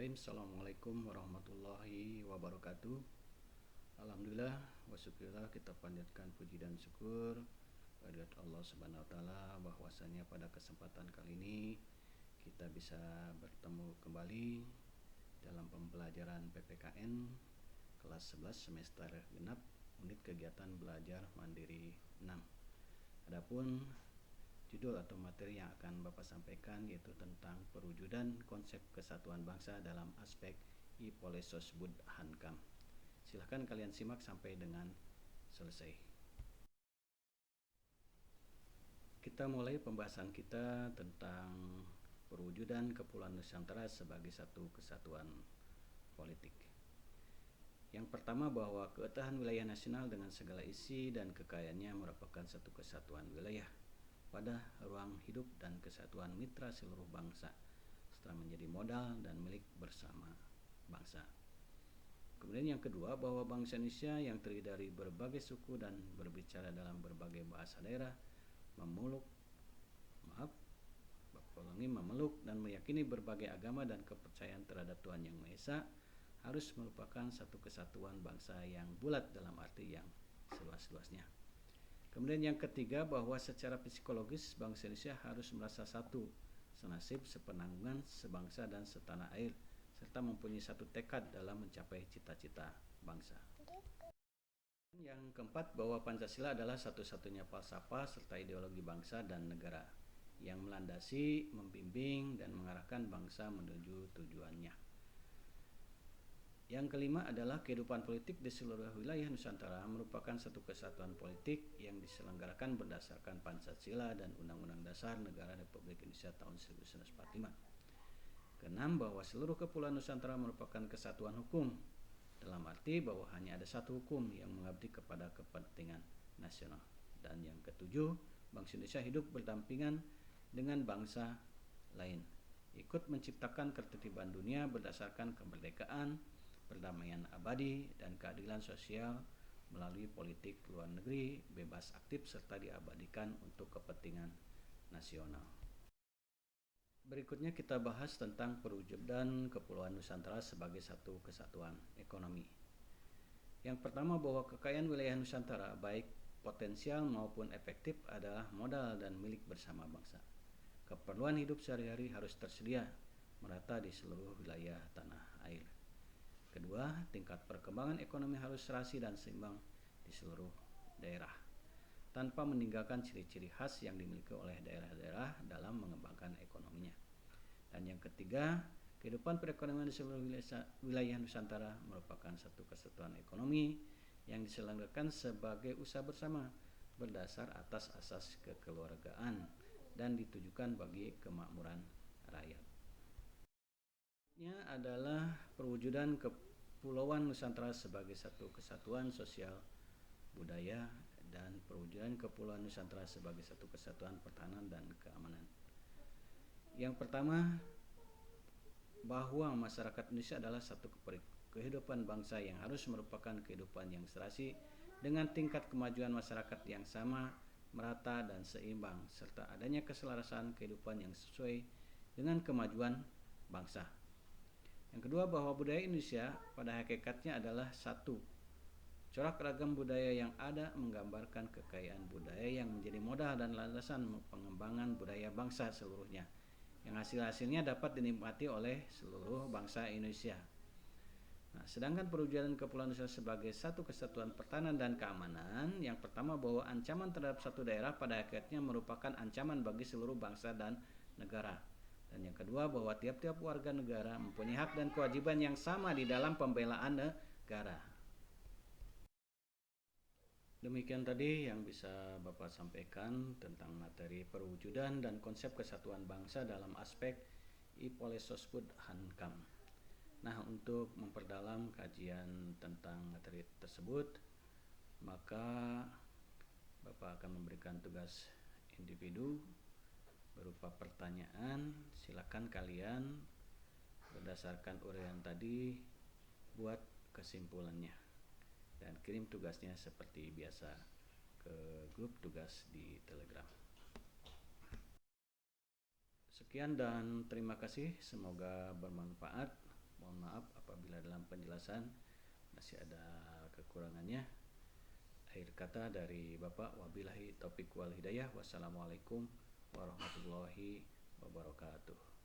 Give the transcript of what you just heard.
Bismillahirrahmanirrahim. Assalamualaikum warahmatullahi wabarakatuh. Alhamdulillah wasyukurillah, kita panjatkan puji dan syukur kehadirat Allah Subhanahu wa taala bahwasanya pada kesempatan kali ini kita bisa bertemu kembali dalam pembelajaran PPKN kelas 11 semester genap unit kegiatan belajar mandiri 6. Adapun judul atau materi yang akan Bapak sampaikan yaitu tentang perwujudan konsep kesatuan bangsa dalam aspek Ipolesos Bud Hankam. Silahkan kalian simak sampai dengan selesai. Kita mulai pembahasan kita tentang perwujudan Kepulauan Nusantara sebagai satu kesatuan politik. Yang pertama, bahwa keutuhan wilayah nasional dengan segala isi dan kekayaannya merupakan satu kesatuan wilayah pada ruang hidup dan kesatuan mitra seluruh bangsa setelah menjadi modal dan milik bersama bangsa. Kemudian yang kedua, bahwa bangsa Indonesia yang terdiri dari berbagai suku dan berbicara dalam berbagai bahasa daerah memeluk dan meyakini berbagai agama dan kepercayaan terhadap Tuhan Yang Maha Esa harus merupakan satu kesatuan bangsa yang bulat dalam arti yang seluas-luasnya. Kemudian yang ketiga, bahwa secara psikologis bangsa Indonesia harus merasa satu, senasib, sepenanggungan, sebangsa dan setanah air, serta mempunyai satu tekad dalam mencapai cita-cita bangsa. Yang keempat, bahwa Pancasila adalah satu-satunya falsafah serta ideologi bangsa dan negara yang melandasi, membimbing, dan mengarahkan bangsa menuju tujuannya. Yang kelima adalah kehidupan politik di seluruh wilayah Nusantara merupakan satu kesatuan politik yang diselenggarakan berdasarkan Pancasila dan Undang-Undang Dasar Negara Republik Indonesia tahun 1945. Keenam, bahwa seluruh Kepulauan Nusantara merupakan kesatuan hukum dalam arti bahwa hanya ada satu hukum yang mengabdi kepada kepentingan nasional. Dan yang ketujuh, bangsa Indonesia hidup berdampingan dengan bangsa lain, ikut menciptakan ketertiban dunia berdasarkan kemerdekaan, perdamaian abadi, dan keadilan sosial melalui politik luar negeri bebas aktif serta diabadikan untuk kepentingan nasional. Berikutnya kita bahas tentang perwujudan Kepulauan Nusantara sebagai satu kesatuan ekonomi. Yang pertama, bahwa kekayaan wilayah Nusantara baik potensial maupun efektif adalah modal dan milik bersama bangsa. Keperluan hidup sehari-hari harus tersedia merata di seluruh wilayah tanah air. Kedua, tingkat perkembangan ekonomi harus serasi dan seimbang di seluruh daerah, tanpa meninggalkan ciri-ciri khas yang dimiliki oleh daerah-daerah dalam mengembangkan ekonominya. Dan yang ketiga, kehidupan perekonomian di seluruh wilayah Nusantara merupakan satu kesatuan ekonomi yang diselenggarakan sebagai usaha bersama berdasar atas asas kekeluargaan dan ditujukan bagi kemakmuran rakyat. Adalah perwujudan Kepulauan Nusantara sebagai satu kesatuan sosial budaya dan perwujudan Kepulauan Nusantara sebagai satu kesatuan pertahanan dan keamanan. Yang pertama, bahwa masyarakat Indonesia adalah satu kehidupan bangsa yang harus merupakan kehidupan yang serasi dengan tingkat kemajuan masyarakat yang sama, merata dan seimbang, serta adanya keselarasan kehidupan yang sesuai dengan kemajuan bangsa. Yang kedua, bahwa budaya Indonesia pada hakikatnya adalah satu. Corak ragam budaya yang ada menggambarkan kekayaan budaya yang menjadi modal dan landasan pengembangan budaya bangsa seluruhnya, yang hasil-hasilnya dapat dinikmati oleh seluruh bangsa Indonesia. Sedangkan perwujudan Kepulauan Nusantara sebagai satu kesatuan pertahanan dan keamanan, yang pertama, bahwa ancaman terhadap satu daerah pada hakikatnya merupakan ancaman bagi seluruh bangsa dan negara. Dan yang kedua, bahwa tiap-tiap warga negara mempunyai hak dan kewajiban yang sama di dalam pembelaan negara. Demikian tadi yang bisa Bapak sampaikan tentang materi perwujudan dan konsep kesatuan bangsa dalam aspek Ipolesos Bud Hankam. Untuk memperdalam kajian tentang materi tersebut, maka Bapak akan memberikan tugas individu berupa pertanyaan. Silakan kalian berdasarkan uraian tadi buat kesimpulannya dan kirim tugasnya seperti biasa ke grup tugas di Telegram. Sekian dan terima kasih, semoga bermanfaat. Mohon maaf apabila dalam penjelasan masih ada kekurangannya. Akhir kata dari Bapak, wabillahi taufik wal hidayah. Wassalamualaikum warahmatullahi wabarakatuh.